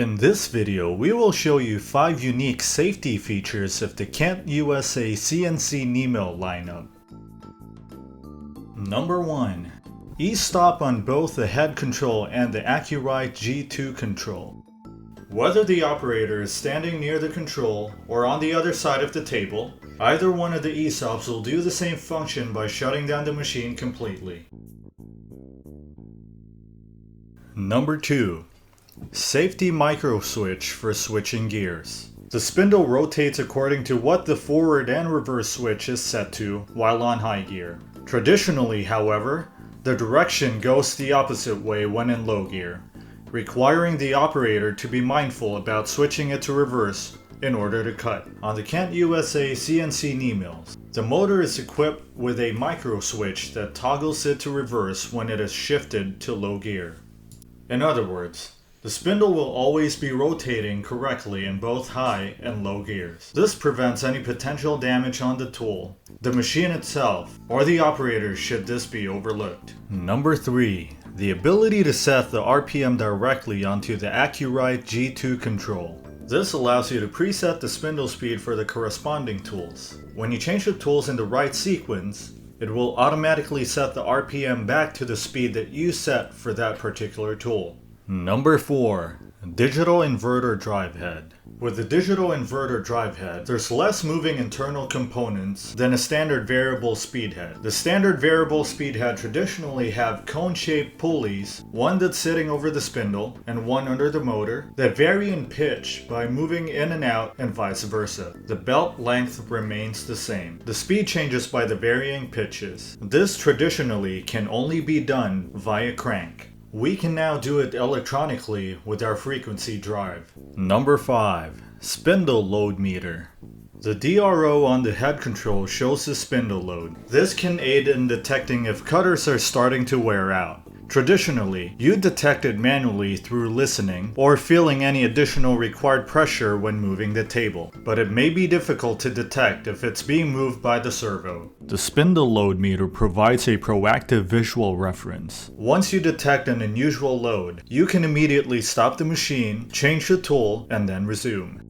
In this video, we will show you 5 unique safety features of the Kent USA CNC knee mill lineup. Number 1. E-stop on both the head control and the Acu-Rite G2 Control. Whether the operator is standing near the control or on the other side of the table, either one of the e-stops will do the same function by shutting down the machine completely. Number 2. Safety microswitch for switching gears. The spindle rotates according to what the forward and reverse switch is set to while on high gear. Traditionally, however, the direction goes the opposite way when in low gear, requiring the operator to be mindful about switching it to reverse in order to cut. On the Kent USA CNC knee mills, the motor is equipped with a microswitch that toggles it to reverse when it is shifted to low gear. In other words, the spindle will always be rotating correctly in both high and low gears. This prevents any potential damage on the tool, the machine itself, or the operator should this be overlooked. Number 3. The ability to set the RPM directly onto the Acu-Rite G2 Control. This allows you to preset the spindle speed for the corresponding tools. When you change the tools in the right sequence, it will automatically set the RPM back to the speed that you set for that particular tool. Number 4. Digital inverter drive head. With the digital inverter drive head, there's less moving internal components than a standard variable speed head. The standard variable speed head traditionally have cone-shaped pulleys, one that's sitting over the spindle and one under the motor, that vary in pitch by moving in and out and vice versa. The belt length remains the same. The speed changes by the varying pitches. This traditionally can only be done via crank. We can now do it electronically with our frequency drive. Number 5. Spindle load meter. The DRO on the head control shows the spindle load. This can aid in detecting if cutters are starting to wear out. Traditionally, you detect it manually through listening or feeling any additional required pressure when moving the table, but it may be difficult to detect if it's being moved by the servo. The spindle load meter provides a proactive visual reference. Once you detect an unusual load, you can immediately stop the machine, change the tool, and then resume.